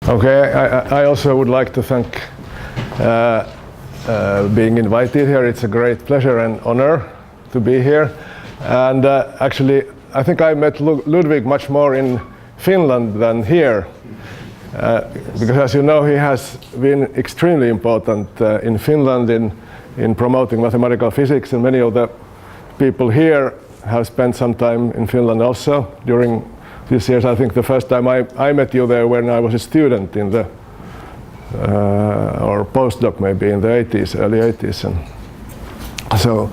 Okay, I also would like to thank being invited here. It's a great pleasure and honor to be here. And actually, I think I met Ludwig much more in Finland than here. Because as you know, he has been extremely important in Finland in promoting mathematical physics, and many of the people here have spent some time in Finland also during these years. I think the first time I met you there when I was a student in the or postdoc maybe in the 80s, early 80s, and so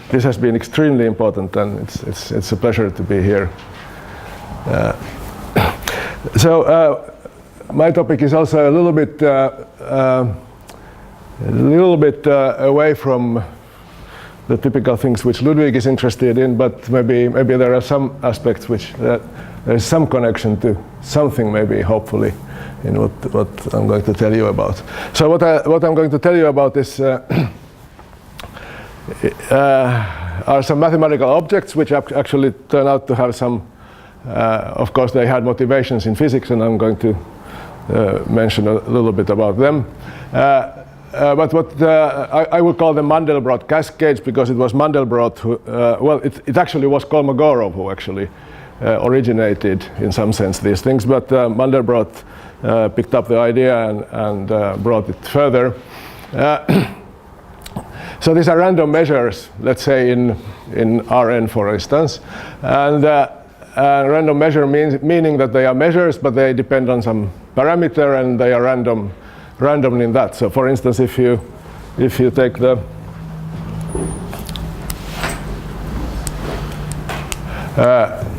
this has been extremely important, and it's a pleasure to be here. So my topic is also a little bit away from the typical things which Ludwig is interested in, but maybe there are some aspects which there is some connection to something, maybe hopefully, in what I'm going to tell you about. So what I'm going to tell you about is are some mathematical objects which actually turn out to have some. Of course, they had motivations in physics, and I'm going to mention a little bit about them. But what I would call them Mandelbrot cascades, because it was Mandelbrot who, well, it actually was Kolmogorov who actually originated, in some sense, these things. But Mandelbrot picked up the idea and brought it further. So these are random measures, let's say in Rn, for instance, and random measure meaning that they are measures, but they depend on some parameter, and they are random in that. So, for instance, if you take the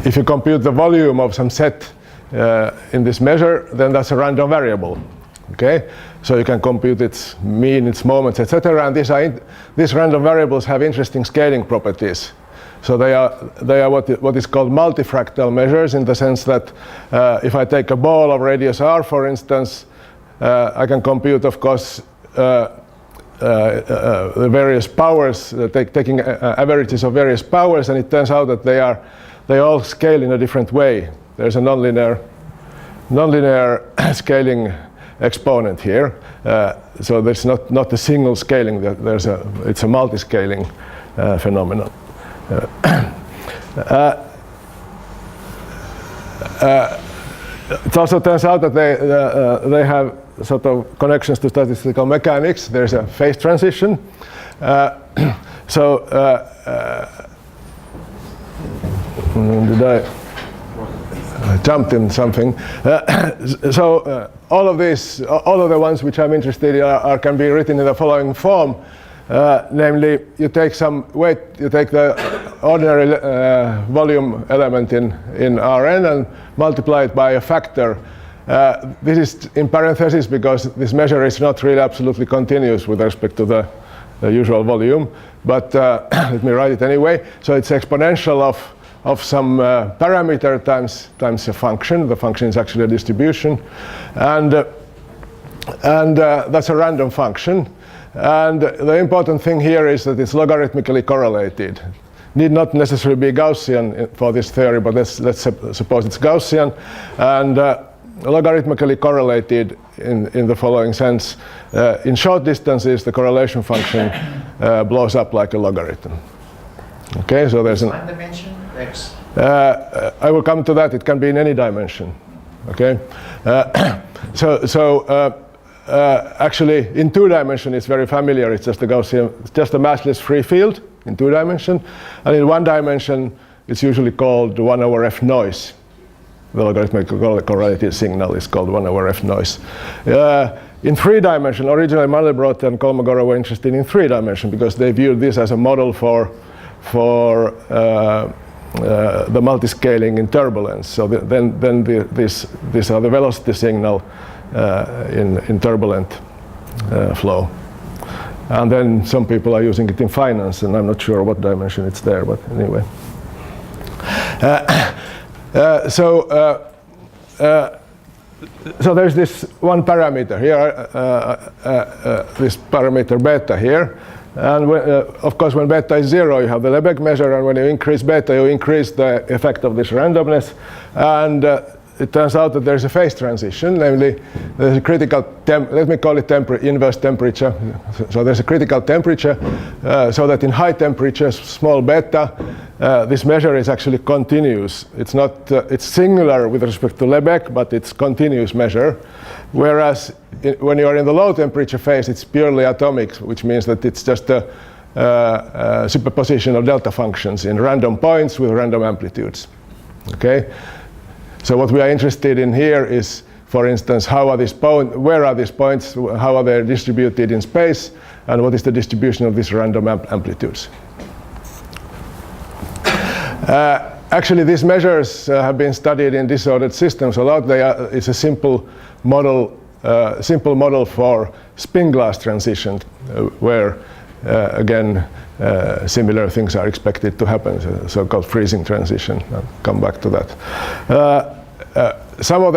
if you compute the volume of some set in this measure, then that's a random variable. Okay, so you can compute its mean, its moments, etc. And these random variables have interesting scaling properties. So they are what is called multifractal measures, in the sense that if I take a ball of radius r, for instance, I can compute, of course, the various powers, taking averages of various powers, and it turns out that they all scale in a different way. There's a nonlinear scaling exponent here, so there's not a single scaling. It's a multi-scaling phenomenon. It also turns out that they have sort of connections to statistical mechanics. There's a phase transition. Did I jumped in something? All of the ones which I'm interested in can be written in the following form. Namely, you take some weight, you take the ordinary volume element in Rn and multiply it by a factor. This is in parentheses because this measure is not really absolutely continuous with respect to the usual volume, but let me write it anyway. So it's exponential of some parameter times a function. The function is actually a distribution, and that's a random function. And the important thing here is that it's logarithmically correlated. Need not necessarily be Gaussian for this theory, but let's suppose it's Gaussian, and logarithmically correlated in the following sense. In short distances, the correlation function blows up like a logarithm. Okay, so there's one dimension, x. I will come to that. It can be in any dimension. Okay, actually, in 2 dimension, it's very familiar. It's just a Gaussian, it's just a massless free field in 2 dimension, and in 1 dimension, it's usually called 1 over f noise. The logarithmically correlated signal is called 1 over f noise. In 3 dimension, originally Mandelbrot and Kolmogorov were interested in 3 dimension because they viewed this as a model for the multiscaling in turbulence. So these are the velocity signal in turbulent flow. And then some people are using it in finance, and I'm not sure what dimension it's there, but anyway. So there's this one parameter here, this parameter beta here. And of course, when beta is 0, you have the Lebesgue measure, and when you increase beta, you increase the effect of this randomness. And it turns out that there's a phase transition, namely there's a critical let me call it inverse temperature. So there's a critical temperature, so that in high temperatures, small beta, this measure is actually continuous. It's not it's singular with respect to Lebesgue, but it's continuous measure. Whereas when you are in the low temperature phase, it's purely atomic, which means that it's just a superposition of delta functions in random points with random amplitudes. Okay. So what we are interested in here is, for instance, where are these points, how are they distributed in space, and what is the distribution of these random amplitudes. Actually, these measures have been studied in disordered systems a lot. It's a simple model for spin glass transition, where again similar things are expected to happen, so-called freezing transition. I'll come back to that. Some of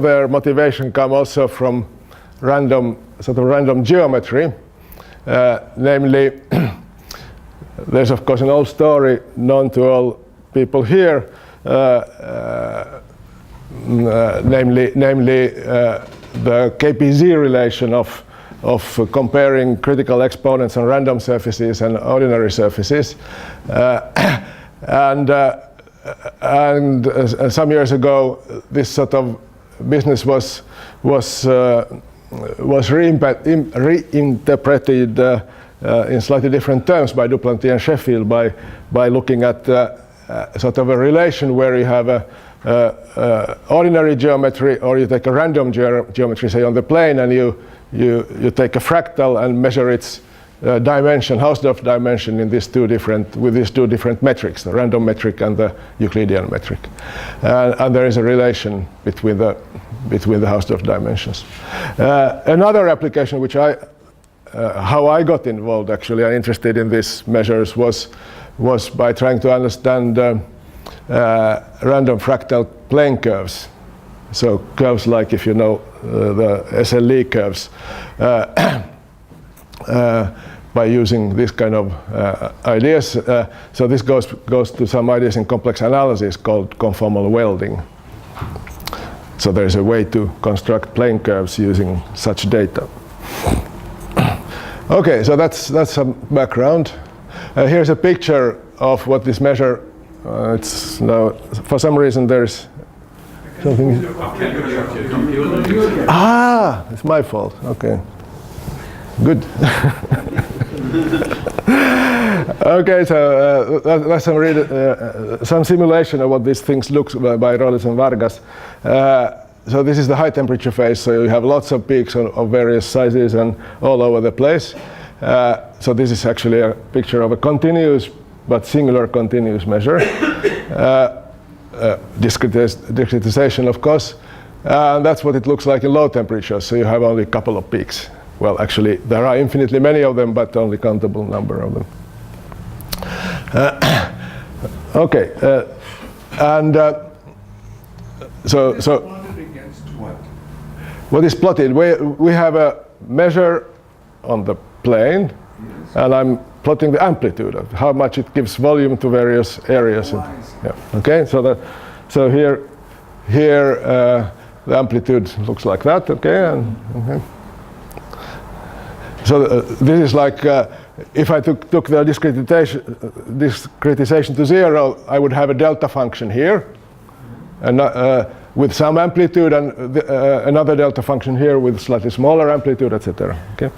their motivation come also from random geometry, namely. There's of course an old story known to all people here, namely the KPZ relation of comparing critical exponents on random surfaces and ordinary surfaces, and some years ago this sort of business was reinterpreted in slightly different terms by Duplantier and Sheffield by looking at sort of a relation where you have a ordinary geometry, or you take a random geometry, say on the plane, and you take a fractal and measure its dimension, Hausdorff dimension, with these two different metrics, the random metric and the Euclidean metric, and there is a relation between the Hausdorff dimensions. Another application which how I got involved, actually, and interested in these measures was by trying to understand random fractal plane curves. So curves like, if you know the SLE curves, by using this kind of ideas. So this goes to some ideas in complex analysis called conformal welding. So there's a way to construct plane curves using such data. Okay, so that's some background. Here's a picture of what this measure. It's now, for some reason, there's something. It's my fault. Okay, good. Okay, so that's some simulation of what these things look by Rolles and Vargas. So this is the high temperature phase, so you have lots of peaks of various sizes and all over the place. So this is actually a picture of a continuous but singular continuous measure. Discretization, of course. And that's what it looks like in low temperatures, so you have only a couple of peaks. Well, actually, there are infinitely many of them, but only countable number of them. Okay, so what is plotted? We have a measure on the plane, and I'm plotting the amplitude of how much it gives volume to various areas. Yeah. Okay, so here the amplitude looks like that. Okay, okay. So this is like if I took the discretization to zero, I would have a delta function here, and with some amplitude, and another delta function here with slightly smaller amplitude, etc. Okay.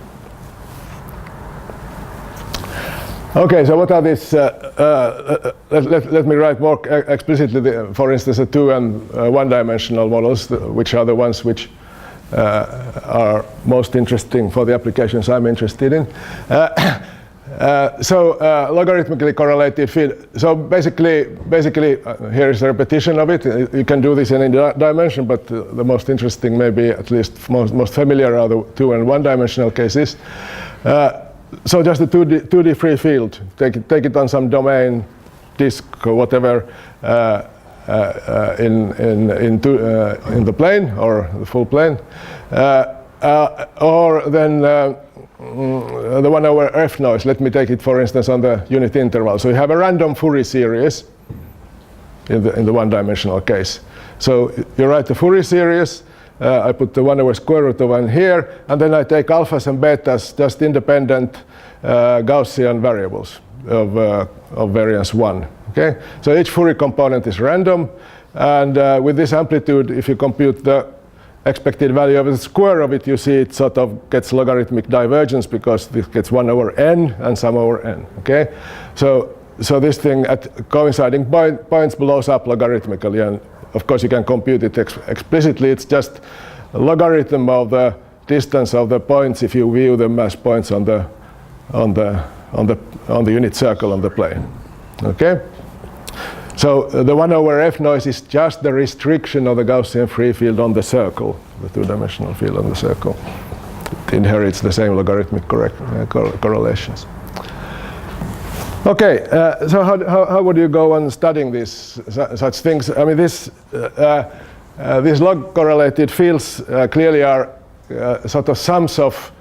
Okay, so what are these? Let me write more explicitly. For instance, the 2- and 1-dimensional models, which are the ones which are most interesting for the applications I'm interested in. So logarithmically correlated field. So basically, here is a repetition of it. You can do this in any dimension, but the most interesting, maybe at least most familiar, are the 2- and 1-dimensional cases. So just a 2D free field. Take it on some domain, disk or whatever, in the plane or the full plane, or then the 1 over F noise. Let me take it, for instance, on the unit interval. So you have a random Fourier series, in the one-dimensional case. So you write the Fourier series. I put the 1 over square root of 1 here, and then I take alphas and betas, just independent Gaussian variables of variance 1. Okay? So each Fourier component is random, and with this amplitude, if you compute the expected value of the square of it, you see it sort of gets logarithmic divergence because this gets 1 over n and some over n. Okay? So this thing at coinciding points blows up logarithmically, and of course you can compute it explicitly. It's just a logarithm of the distance of the points if you view them as points on the unit circle on the plane. Okay? So the 1 over f noise is just the restriction of the Gaussian free field on the circle, the two-dimensional field on the circle. It inherits the same logarithmic correlations. Okay, so how would you go on studying these such things? I mean, these log-correlated fields clearly are sort of sums of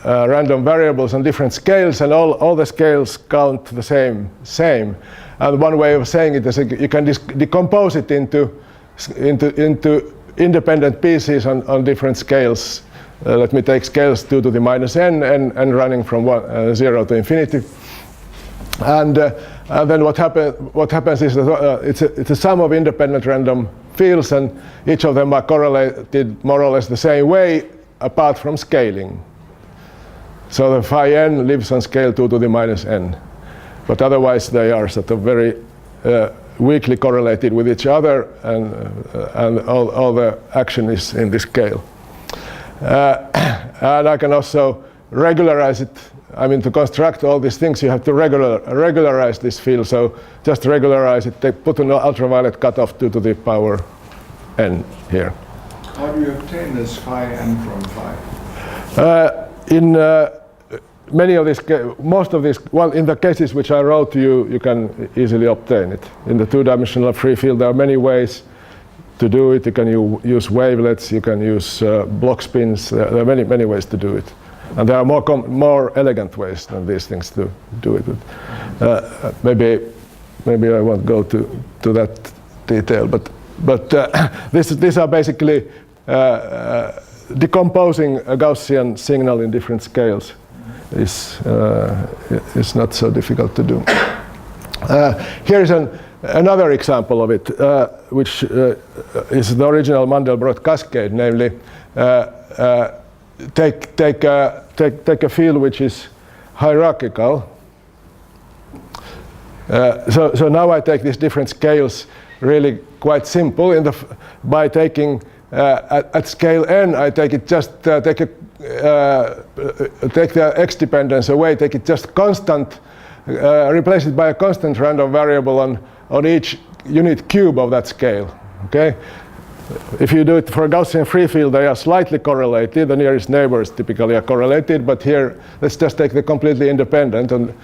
random variables on different scales, and all the scales count the same. And one way of saying it is you can decompose it into independent pieces on different scales. Let me take scales 2 to the minus n and running from 0 to infinity. And then what happens is that it's a sum of independent random fields, and each of them are correlated more or less the same way apart from scaling. So the phi n lives on scale 2 to the minus n. But otherwise they are sort of very weakly correlated with each other, and all the action is in this scale. And I can also regularize it. I mean, to construct all these things, you have to regularize this field. So just regularize it. Put an ultraviolet cutoff 2 to the power n here. How do you obtain this phi n from phi? In many of these, most of these, well, in the cases which I wrote to you, you can easily obtain it. In the two-dimensional free field, there are many ways to do it. You can use wavelets, you can use block spins. There are many ways to do it. And there are more elegant ways than these things to do it. Maybe I won't go to that detail, but these are basically decomposing a Gaussian signal in different scales. Is not so difficult to do. Here is another example of it, which is the original Mandelbrot cascade, namely take a field which is hierarchical. So now I take these different scales really quite simple. By taking at scale n, I take it just take the x dependence away, take it just constant, replace it by a constant random variable on each unit cube of that scale. Okay. If you do it for a Gaussian free field, they are slightly correlated. The nearest neighbors typically are correlated, but here let's just take the completely independent, and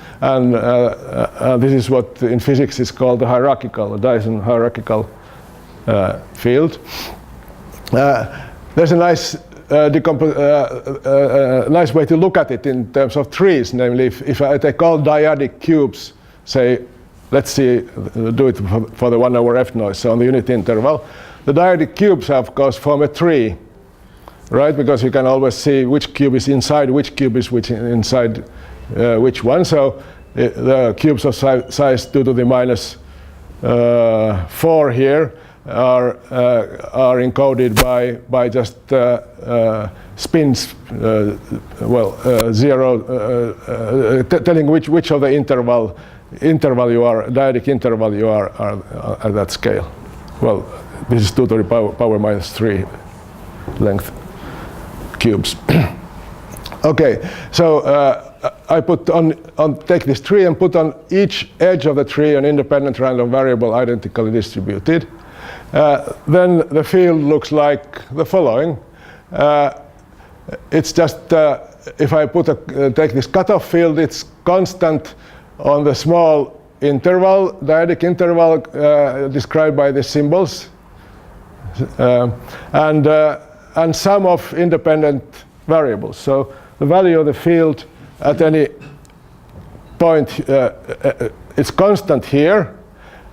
this is what in physics is called the hierarchical, Dyson hierarchical field. There's a nice nice way to look at it in terms of trees. Namely, if I take all dyadic cubes, say, let's see, do it for the 1 over f noise, so on the unit interval. The dyadic cubes, of course, form a tree, right? Because you can always see which cube is inside which cube is inside which one. So the cubes of size 2 to the minus 4 here are encoded by just spins, zero, telling which of the interval you are, dyadic interval you are at that scale. Well, this is 2 to the power minus 3 length cubes. Okay, so I put take this tree and put on each edge of the tree an independent random variable identically distributed. Then the field looks like the following. It's just if I take this cutoff field, it's constant on the small interval, dyadic interval described by the symbols, and sum of independent variables. So the value of the field at any point is constant here,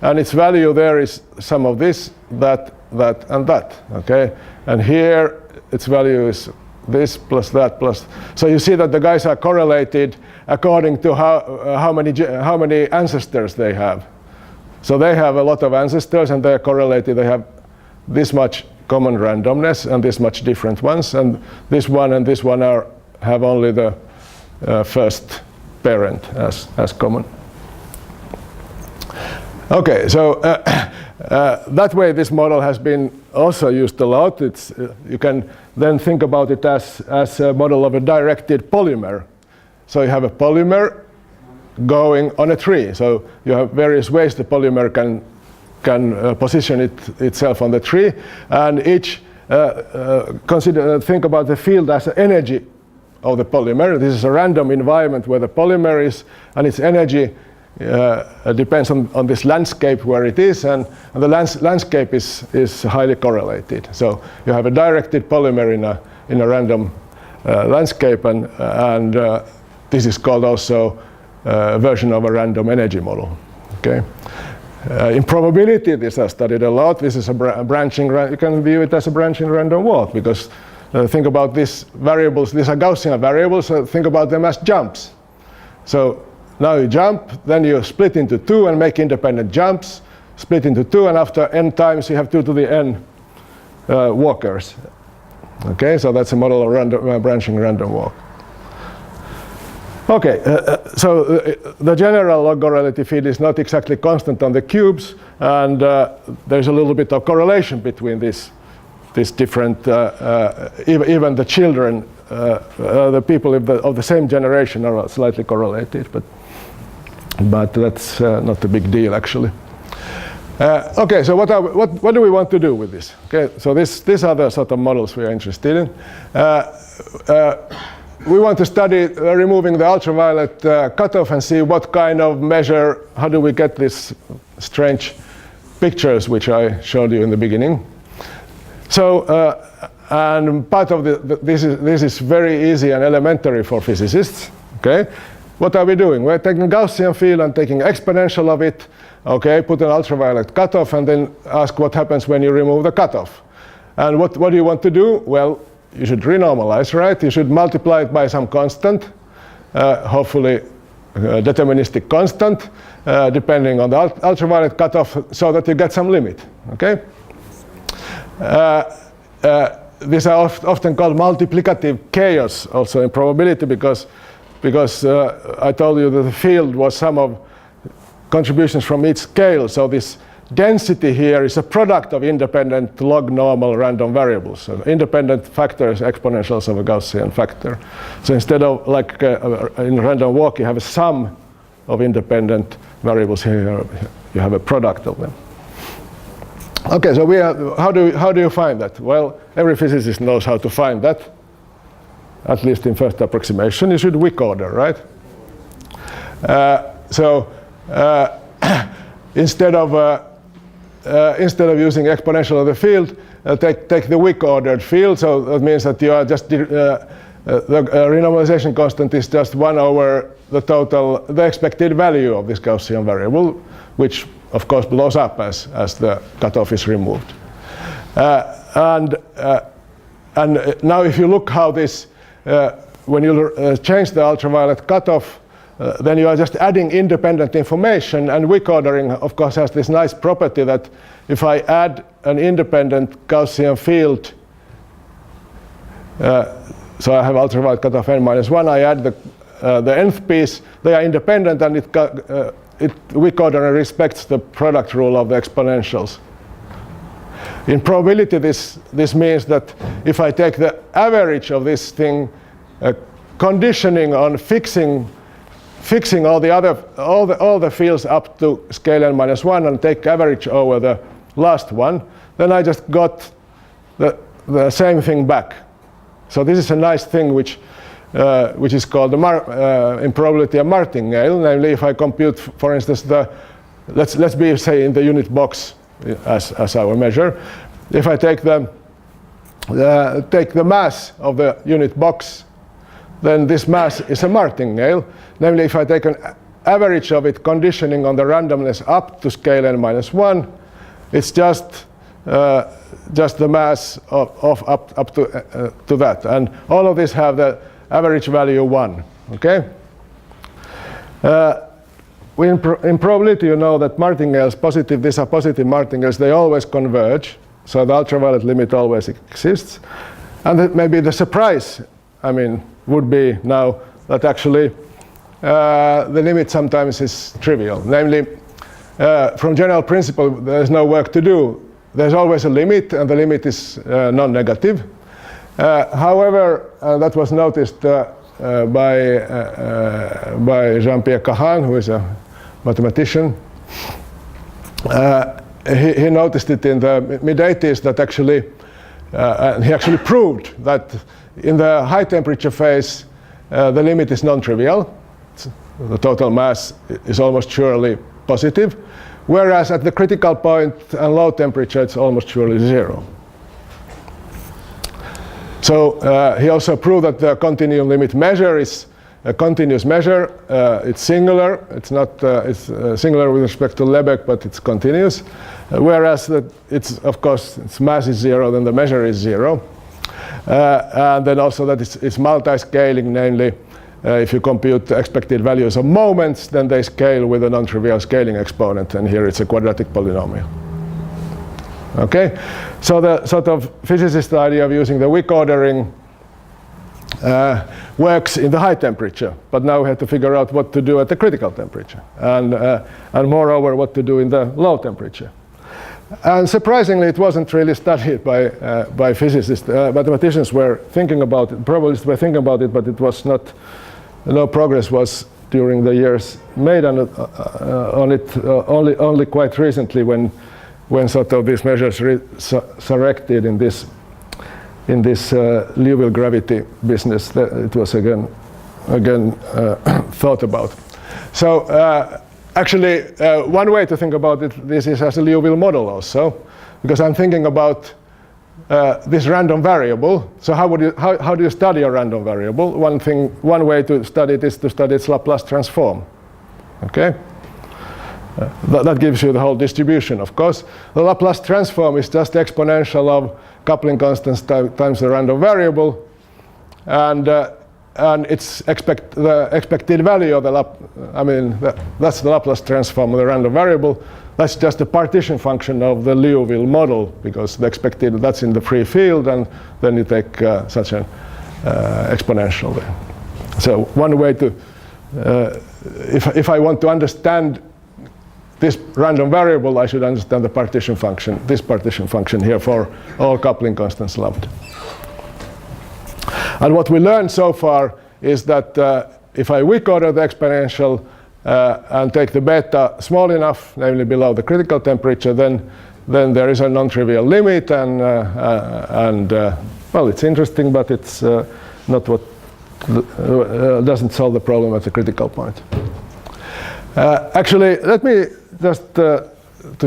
and its value there is sum of this, that, and that. Okay, and here its value is this plus that plus. So you see that the guys are correlated according to how many ancestors they have. So they have a lot of ancestors, and they're correlated. They have this much common randomness and this much different ones, and this one and this one have only the first parent as common. Okay, so that way this model has been also used a lot. You can then think about it as a model of a directed polymer. So you have a polymer going on a tree. So you have various ways the polymer can position itself on the tree, and each think about the field as the energy of the polymer. This is a random environment where the polymer is, and its energy depends on this landscape where it is, and the landscape is highly correlated. So you have a directed polymer in a random landscape, and this is called also a version of a random energy model. Okay. In probability, this is studied a lot. This is a branching. You can view it as a branching random walk, because think about these variables. These are Gaussian variables. So think about them as jumps. So now you jump, then you split into two and make independent jumps. Split into two, and after n times you have 2 to the n walkers. Okay, so that's a model of random, branching random walk. Okay, so the general log-correlative field is not exactly constant on the cubes, and there's a little bit of correlation between this different, even the children, the people of the same generation are slightly correlated, but that's not a big deal actually. Okay, so what do we want to do with this? Okay, so these are the sort of models we are interested in. We want to study removing the ultraviolet cutoff and see what kind of measure, how do we get these strange pictures which I showed you in the beginning. So, and part of this is very easy and elementary for physicists. Okay, what are we doing? We're taking Gaussian field and taking exponential of it. Okay, put an ultraviolet cutoff and then ask what happens when you remove the cutoff. And what do you want to do? Well, you should renormalize, right? You should multiply it by some constant, hopefully deterministic constant, depending on the ultraviolet cutoff, so that you get some limit. Okay. These are often called multiplicative chaos, also in probability, because I told you that the field was sum of contributions from each scale. So this density here is a product of independent log normal random variables. So independent factors, exponentials of a Gaussian factor. So instead of like in random walk, you have a sum of independent variables. Here you have a product of them. Okay, so how do you find that? Well, every physicist knows how to find that, at least in first approximation. You should weak order, right? Instead of using exponential of the field, take the weak ordered field. So that means that you are just the renormalization constant is just 1 over the expected value of this Gaussian variable, which of course blows up as the cutoff is removed. And now if you look how this, when you change the ultraviolet cutoff, then you are just adding independent information, and weak ordering of course has this nice property that if I add an independent Gaussian field, so I have ultraviolet cutoff n-1, I add the nth piece, they are independent, and weak ordering respects the product rule of the exponentials. In probability, this means that if I take the average of this thing, conditioning on fixing all the fields up to scale n-1 and take average over the last one, then I just got the same thing back. So this is a nice thing which is called in probability a martingale. Namely, if I compute, for instance, let's be say in the unit box as our measure. If I take the mass of the unit box, then this mass is a martingale. Namely, if I take an average of it conditioning on the randomness up to scale n-1. It's just the mass of up to that. And all of these have the average value 1. Okay? In probability, you know that martingales, these are positive martingales, they always converge. So the ultraviolet limit always exists. And that maybe the surprise, would be now that actually the limit sometimes is trivial. Namely, from general principle, there's no work to do. There's always a limit, and the limit is non-negative. However, that was noticed by Jean-Pierre Cahan, who is a mathematician. He noticed it in the mid-80s that actually, he actually proved that in the high temperature phase, the limit is non-trivial. The total mass is almost surely positive, whereas at the critical point and low temperature, it's almost surely 0. So he also proved that the continuum limit measure is a continuous measure. It's singular. It's not. It's singular with respect to Lebesgue, but it's continuous. Whereas it's, of course, its mass is 0, then the measure is 0. And then also that it's multi-scaling, namely, if you compute the expected values of moments, then they scale with a non-trivial scaling exponent, and here it's a quadratic polynomial. Okay, so the sort of physicist idea of using the Wick ordering works in the high temperature, but now we have to figure out what to do at the critical temperature, and moreover what to do in the low temperature. And surprisingly, it wasn't really studied by physicists. Mathematicians were thinking about it, probabilists were thinking about it, but it was not. No progress was during the years made on it. Only quite recently, when sort of these measures resurrected in this Liouville gravity business, that it was again thought about. So actually, one way to think about this is as a Liouville model also, because I'm thinking about this random variable. So how do you study a random variable? One way to study it is to study its Laplace transform. Okay. That gives you the whole distribution, of course. The Laplace transform is just the exponential of coupling constants times the random variable, and it's the expected value of that's the Laplace transform of the random variable. That's just a partition function of the Liouville model, because the expected, that's in the free field, and then you take such an exponential there. So one way to, if I want to understand this random variable, I should understand the partition function, this partition function here for all coupling constants loved. And what we learned so far is that if I Wick order the exponential and take the beta small enough, namely below the critical temperature, then there is a non-trivial limit, and well, it's interesting, but it's not what doesn't solve the problem at the critical point. Actually, let me just to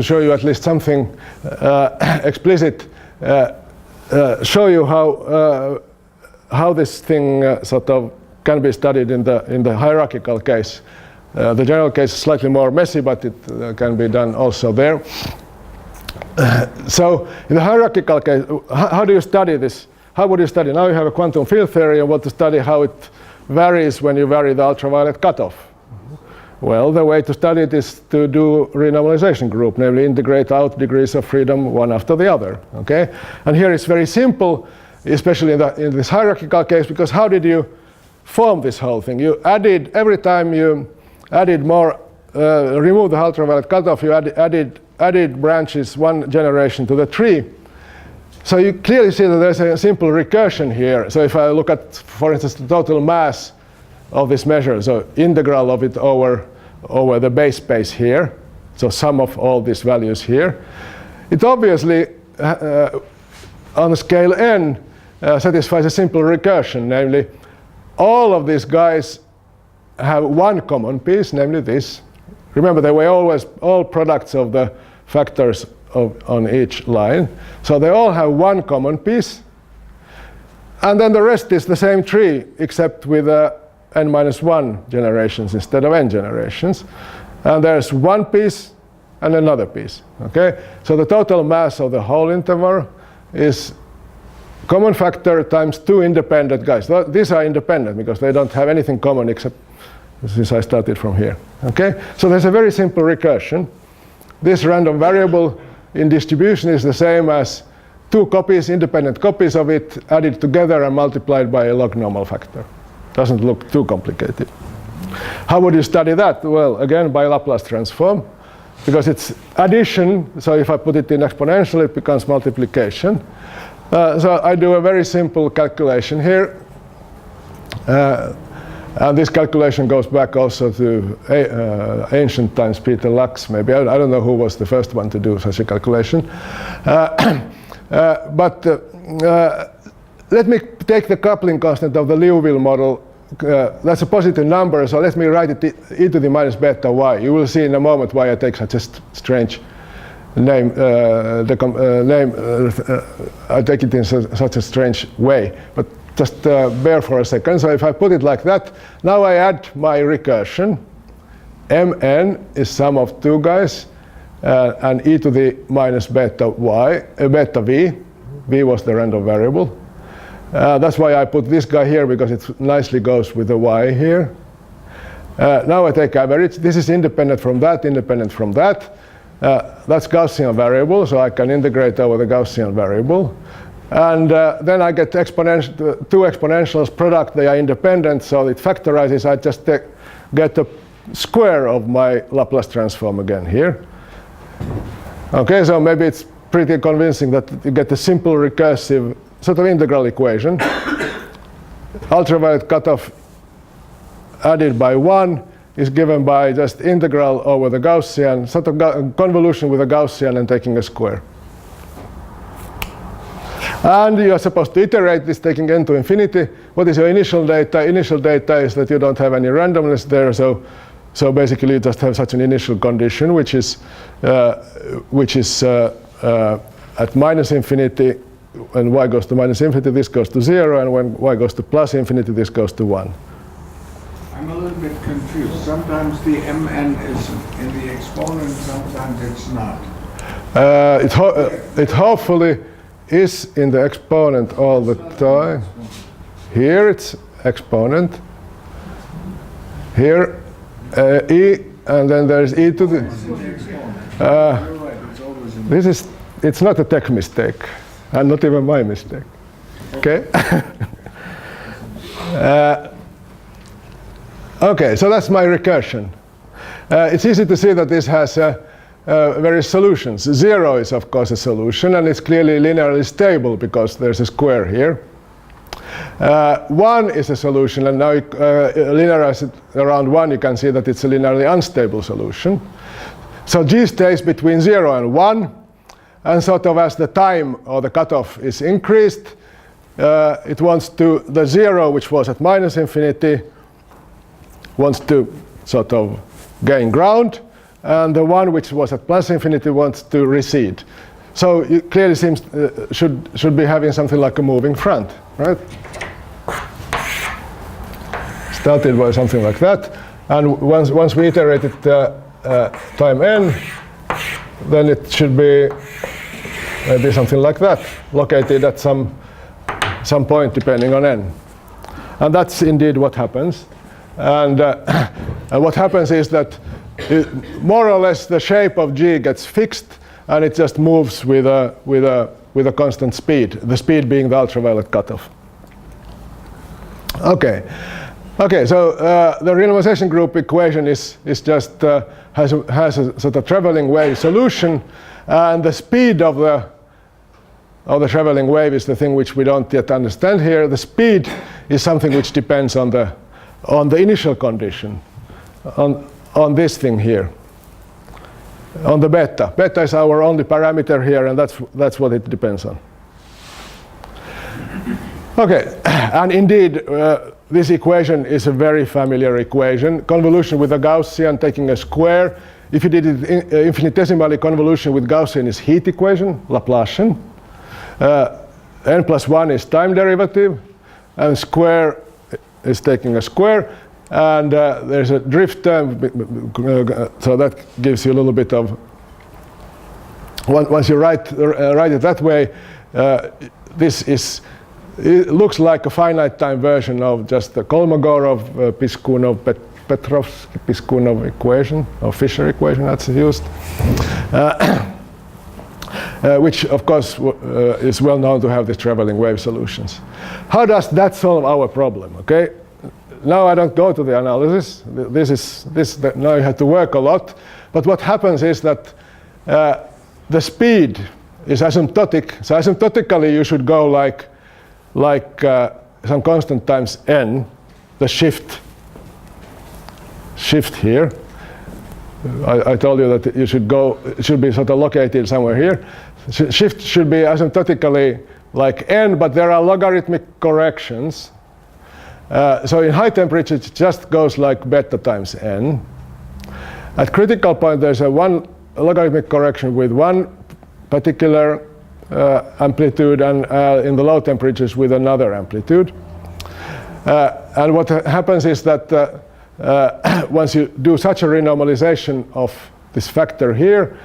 show you at least something explicit, show you how this thing sort of can be studied in the hierarchical case. The general case is slightly more messy, but it can be done also there. So in the hierarchical case, how do you study this? How would you study? Now you have a quantum field theory and want to study how it varies when you vary the ultraviolet cutoff. Well, the way to study it is to do renormalization group, namely integrate out degrees of freedom one after the other. Okay, and here it's very simple, especially in this hierarchical case, because how did you form this whole thing? You added, every time you added more, remove the ultraviolet cutoff, you added branches one generation to the tree. So you clearly see that there's a simple recursion here. So if I look at, for instance, the total mass of this measure, so integral of it over the base space here, so sum of all these values here, it obviously on the scale n satisfies a simple recursion, namely all of these guys have one common piece, namely this. Remember, they were always all products of the factors on each line, so they all have one common piece, and then the rest is the same tree except with n minus 1 generations instead of n generations. And there's one piece and another piece. Okay? So the total mass of the whole interval is common factor times 2 independent guys. These are independent because they don't have anything common except since I started from here. Okay? So there's a very simple recursion. This random variable in distribution is the same as 2 copies, independent copies of it, added together and multiplied by a log normal factor. Doesn't look too complicated. How would you study that? Well, again, by Laplace transform, because it's addition. So if I put it in exponential, it becomes multiplication. So I do a very simple calculation here. And this calculation goes back also to ancient times, Peter Lux, maybe. I don't know who was the first one to do such a calculation. But let me take the coupling constant of the Liouville model. That's a positive number, so let me write it e to the minus beta y. You will see in a moment why I take such a strange name. I take it in such a strange way. But just bear for a second. So if I put it like that, now I add my recursion. Mn is sum of 2 guys, and e to the minus beta y, beta v. V was the random variable. That's why I put this guy here, because it nicely goes with the y here. Now I take average. This is independent from that, independent from that. That's Gaussian variable, so I can integrate over the Gaussian variable. And then I get two exponentials product. They are independent, so it factorizes. I just get the square of my Laplace transform again here. Okay, so maybe it's pretty convincing that you get a simple recursive sort of integral equation. Ultraviolet cutoff added by 1 is given by just integral over the Gaussian, sort of convolution with a Gaussian and taking a square. And you are supposed to iterate this, taking n to infinity. What is your initial data? Initial data is that you don't have any randomness there, so basically you just have such an initial condition, which is at minus infinity. When y goes to minus infinity, this goes to 0, and when y goes to plus infinity, this goes to 1. I'm a little bit confused. Sometimes the mn is in the exponent, sometimes it's not. It hopefully is in the exponent all the time. Here it's exponent. Here e, and then there's e to the. It's not a tech mistake, and not even my mistake. Okay. Okay, so that's my recursion. It's easy to see that this has various solutions. 0 is of course a solution, and it's clearly linearly stable because there's a square here. 1 is a solution, and now you linearize it around 1, you can see that it's a linearly unstable solution. So G stays between 0 and 1, and sort of as the time or the cutoff is increased, it wants to, the 0 which was at minus infinity wants to sort of gain ground, and the one which was at plus infinity wants to recede. So it clearly seems should be having something like a moving front, right? Started by something like that, and once we iterate it time n, then it should be maybe something like that, located at some point depending on n. And that's indeed what happens. And what happens is that more or less the shape of G gets fixed, and it just moves with a constant speed, the speed being the ultraviolet cutoff. Okay, so the renormalization group equation is just has a sort of traveling wave solution, and the speed of the traveling wave is the thing which we don't yet understand here. The speed is something which depends on the initial condition, on this thing here, on the beta. Beta is our only parameter here, and that's what it depends on. Okay, and indeed, this equation is a very familiar equation. Convolution with a Gaussian taking a square. If you did it infinitesimally, convolution with Gaussian is heat equation, Laplacian. N plus 1 is time derivative, and square is taking a square. and there's a drift term, so that gives you a little bit of, once you write it that way, it looks like a finite time version of just the Kolmogorov-Piskunov-Petrovsky-Piskunov equation, or Fisher equation that's used, which of course is well known to have these traveling wave solutions. How does that solve our problem? Okay, now I don't go to the analysis. Now you have to work a lot, but what happens is that the speed is asymptotic. So asymptotically you should go like some constant times n, the shift here. I told you that it should be sort of located somewhere here. Shift should be asymptotically like n, but there are logarithmic corrections. So in high temperature it just goes like beta times n. At critical point there's a logarithmic correction with one particular amplitude, and in the low temperatures with another amplitude. And what happens is that once you do such a renormalization of this factor here,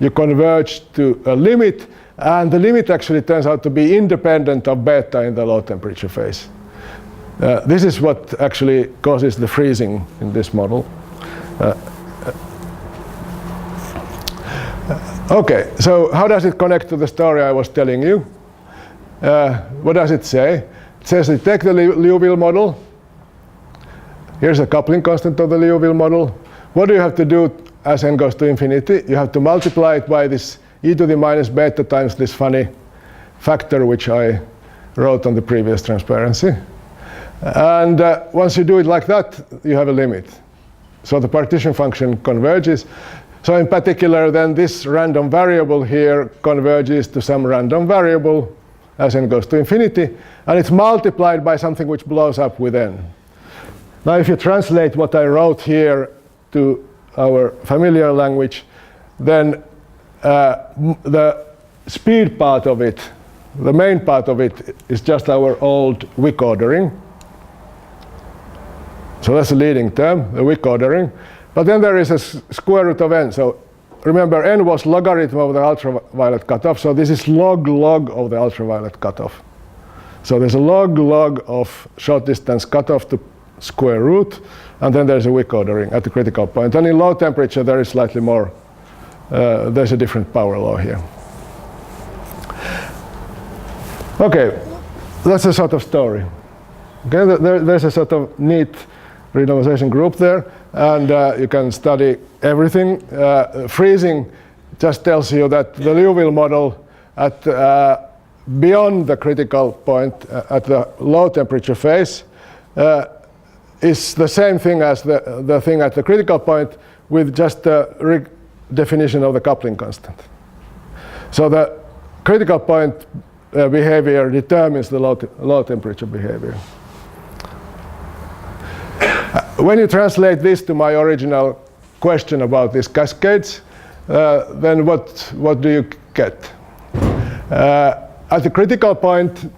you converge to a limit, and the limit actually turns out to be independent of beta in the low temperature phase. This is what actually causes the freezing in this model. Okay, so how does it connect to the story I was telling you? What does it say? It says you take the Liouville model. Here's a coupling constant of the Liouville model. What do you have to do as n goes to infinity? You have to multiply it by this e to the minus beta times this funny factor which I wrote on the previous transparency. And once you do it like that, you have a limit. So the partition function converges. So in particular, then this random variable here converges to some random variable as n goes to infinity, and it's multiplied by something which blows up with n. Now if you translate what I wrote here to our familiar language, then the speed part of it, the main part of it, is just our old Wick ordering. So that's the leading term, the Wick ordering. But then there is a square root of n. So remember, n was logarithm of the ultraviolet cutoff. So this is log of the ultraviolet cutoff. So there's a log of short distance cutoff to square root. And then there's a Wick ordering at the critical point. And in low temperature, there is slightly more. There's a different power law here. OK, that's a sort of story. Okay, there's a sort of neat renormalization group there. And you can study everything. Freezing just tells you that the Liouville model at beyond the critical point at the low temperature phase is the same thing as the thing at the critical point with just a redefinition of the coupling constant. So the critical point behavior determines the low temperature behavior. When you translate this to my original question about these cascades, then what do you get? At the critical point,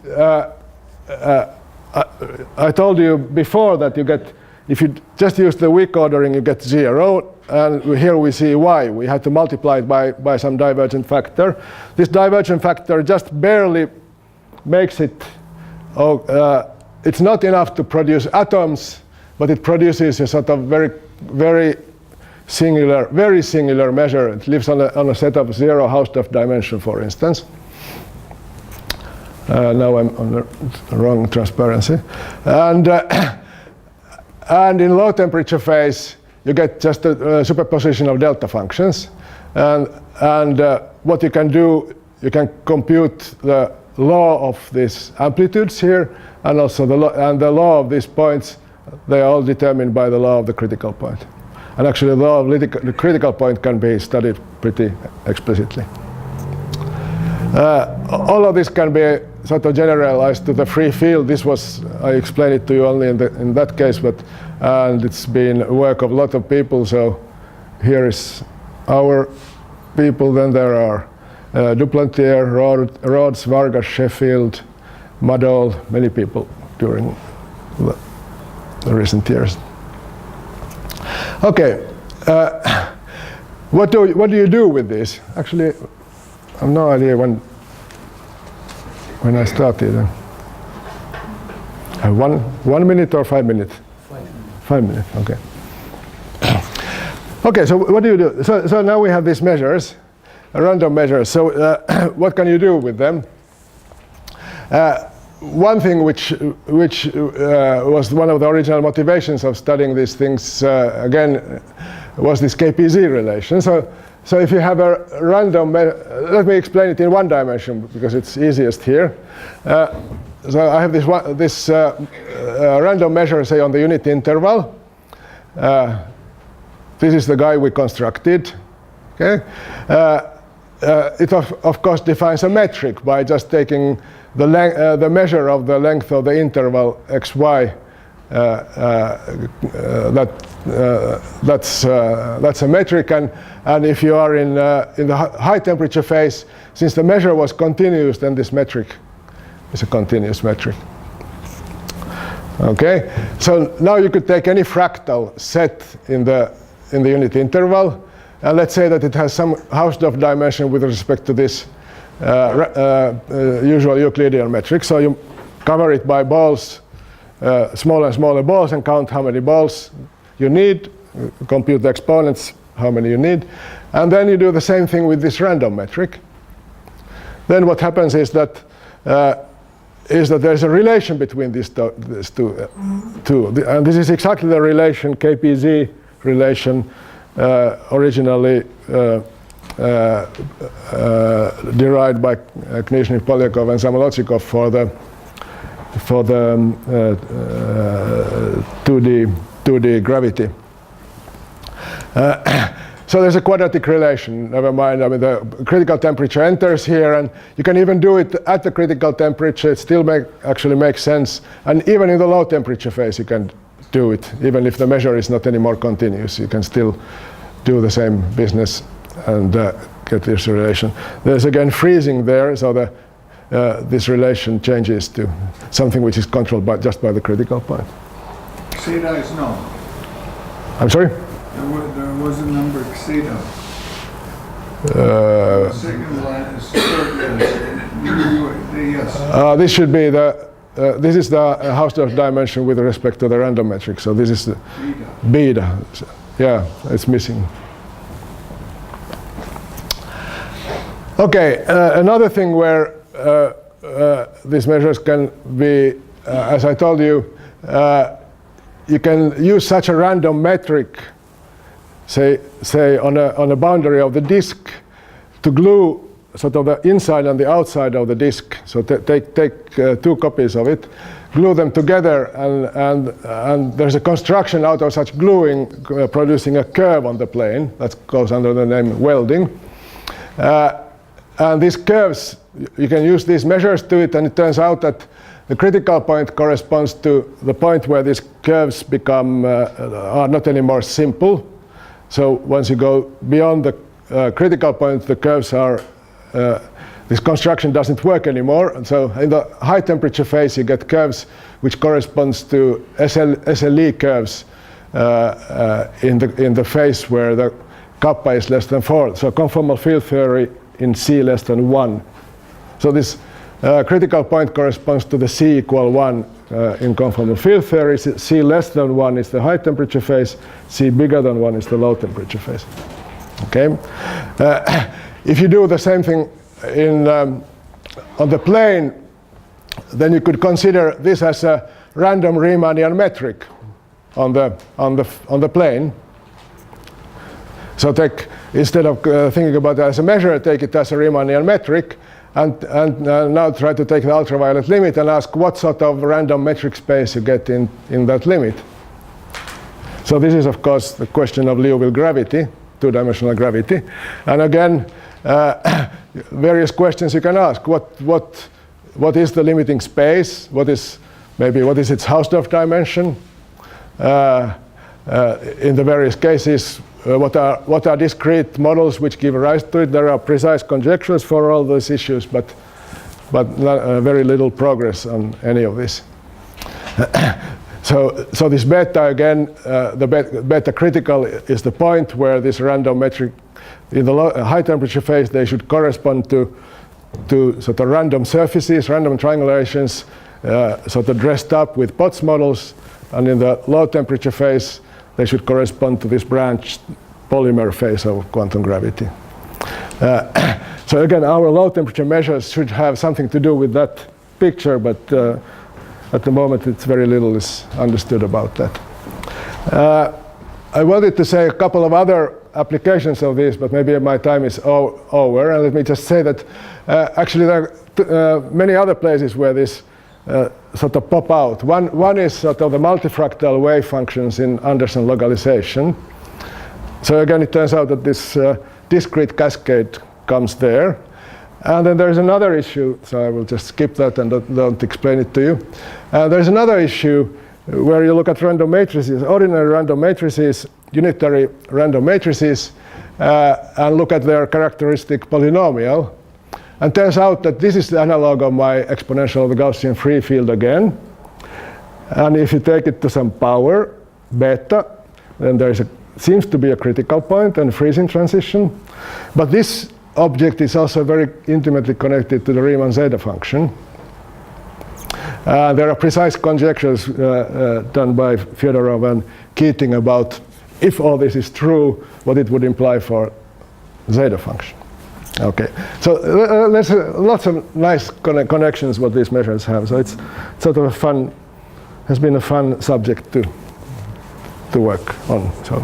I told you before that you get, if you just use the Wick ordering, you get 0. And here we see why. We had to multiply it by some divergent factor. This divergent factor just barely makes it, it's not enough to produce atoms, but it produces a sort of very singular measure. It lives on a set of 0 Hausdorff dimension, for instance. Now I'm on the wrong transparency. And in low temperature phase, you get just a superposition of delta functions. And what you can do, you can compute the law of these amplitudes here, and also the law of these points. They are all determined by the law of the critical point. And actually the law of the critical point can be studied pretty explicitly. All of this can be sort of generalized to the free field. This was, I explained it to you only in that case, and it's been work of a lot of people. So here is our people. Then there are Duplantier, Rhodes, Vargas, Sheffield, Madol, many people during the recent years. Okay, what do you do with this? Actually, I have no idea when I started. 1 minute or 5 minutes? 5 minutes, okay. Okay, so what do you do? So now we have these measures, random measures. So what can you do with them? One thing which was one of the original motivations of studying these things, again, was this KPZ relation. So if you have a random, let me explain it in one dimension because it's easiest here. So I have this random measure, say, on the unit interval. This is the guy we constructed. Okay, it of course defines a metric by just taking the measure of the length of the interval xy. That's a metric, and if you are in the high temperature phase, since the measure was continuous, then this metric is a continuous metric. Okay, so now you could take any fractal set in the unit interval, and let's say that it has some Hausdorff dimension with respect to this usual Euclidean metric. So you cover it by balls, smaller and smaller balls, and count how many balls you need, compute the exponents, how many you need, and then you do the same thing with this random metric. Then what happens is that there's a relation between these two. And this is exactly the relation, KPZ relation, originally derived by Knizhny, Polyakov, and Zamolodchikov for the 2D gravity. So there's a quadratic relation, never mind. I mean, the critical temperature enters here, and you can even do it at the critical temperature. It still actually makes sense. And even in the low temperature phase, you can do it. Even if the measure is not anymore continuous, you can still do the same business and get this relation. There's again freezing there, so this relation changes to something which is controlled just by the critical point. Xeta is known. I'm sorry? There was a number xeta. Second line is yes. This should be this is the Hausdorff dimension with respect to the random metric. So this is the beta. Yeah, it's missing. Okay, another thing where these measures can be, as I told you, you can use such a random metric, say on a boundary of the disk, to glue sort of the inside and the outside of the disk. So take two copies of it, glue them together, and there's a construction out of such gluing producing a curve on the plane that goes under the name welding. And these curves, you can use these measures to it, and it turns out that the critical point corresponds to the point where these curves become are not anymore simple. So once you go beyond the critical point, the curves are this construction doesn't work anymore. And so in the high temperature phase, you get curves which corresponds to SLE curves in the phase where the kappa is less than 4. So conformal field theory in C less than 1. So this critical point corresponds to the C equal 1 in conformal field theory. C less than 1 is the high temperature phase. C bigger than 1 is the low temperature phase. Okay. If you do the same thing on the plane, then you could consider this as a random Riemannian metric on the plane. So instead of thinking about it as a measure, take it as a Riemannian metric, and now try to take the ultraviolet limit and ask what sort of random metric space you get in that limit. So this is, of course, the question of Liouville gravity, two-dimensional gravity. And again, various questions you can ask. What is the limiting space? What is its Hausdorff dimension? In the various cases, what are discrete models which give rise to it? There are precise conjectures for all those issues, but very little progress on any of this. So this beta again, the beta critical is the point where this random metric in the high temperature phase, they should correspond to sort of random surfaces, random triangulations, sort of dressed up with Potts models, and in the low temperature phase, they should correspond to this branched polymer phase of quantum gravity. So again, our low temperature measures should have something to do with that picture, but at the moment, it's very little is understood about that. I wanted to say a couple of other applications of this, but maybe my time is over. And let me just say that actually there are many other places where this sort of pop out. One is sort of the multifractal wave functions in Anderson localization. So again, it turns out that this discrete cascade comes there. And then there's another issue, so I will just skip that and don't explain it to you. There's another issue where you look at random matrices, ordinary random matrices, unitary random matrices, and look at their characteristic polynomial. And turns out that this is the analog of my exponential of the Gaussian free field again. And if you take it to some power, beta, then there seems to be a critical point and freezing transition. But this object is also very intimately connected to the Riemann zeta function. There are precise conjectures done by Fyodorov and Keating about if all this is true, what it would imply for zeta function. Okay, so there's lots of nice connections what these measures have. So it's sort of a fun, has been a fun subject to work on. So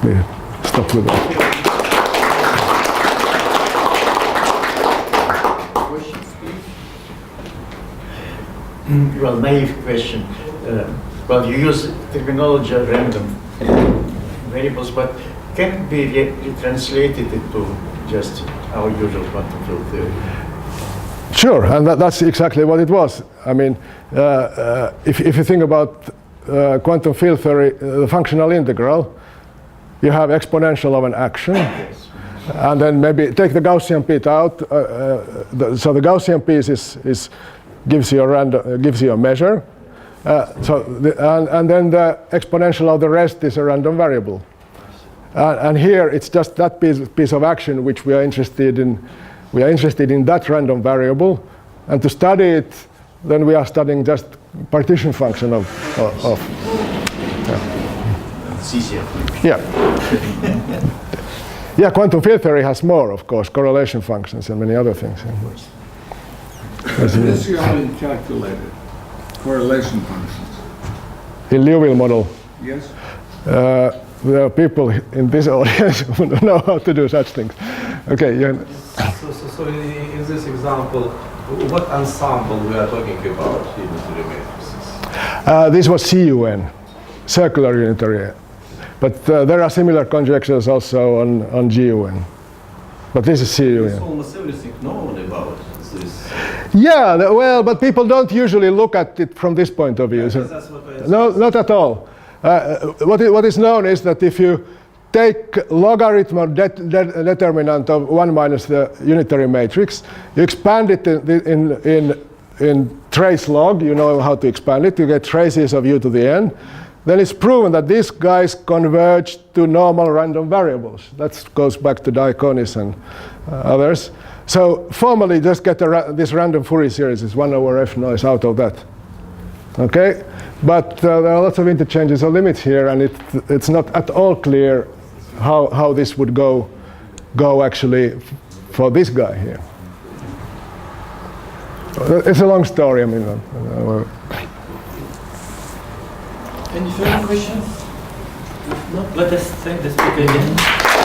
we stop with that. Well, naive question. Well, you use terminology of random variables, but can it be retranslated into just our usual quantum field theory? Sure, and that's exactly what it was. I mean, if you think about quantum field theory, the functional integral, you have exponential of an action. Yes. And then maybe take the Gaussian bit out. So the Gaussian piece gives you a measure. And then the exponential of the rest is a random variable. And here it's just that piece of action which we are interested in. We are interested in that random variable, and to study it, then we are studying just partition function of It's easier. yeah. Yeah, quantum field theory has more, of course, correlation functions and many other things. This you only calculated correlation functions. In Liouville model, Yes. there are people in this audience who don't know how to do such things. Okay, yeah. So in this example, what ensemble we are talking about unitary matrices? This was CUN, circular unitary. But there are similar conjectures also on GUN. But this is CUN. There's almost everything known about this. Yeah, well, but people don't usually look at it from this point of view. So That's what I no, not at all. What is known is that if you take logarithm of determinant of 1 minus the unitary matrix, you expand it in trace log, you know how to expand it, you get traces of u to the n, then it's proven that these guys converge to normal random variables. That goes back to Diaconis and others. So formally, just get this random Fourier series is 1 over f noise out of that. Okay, but there are lots of interchanges of limits here, and it's not at all clear how this would go actually for this guy here. It's a long story. I mean, Any further questions? No, let us thank the speaker again.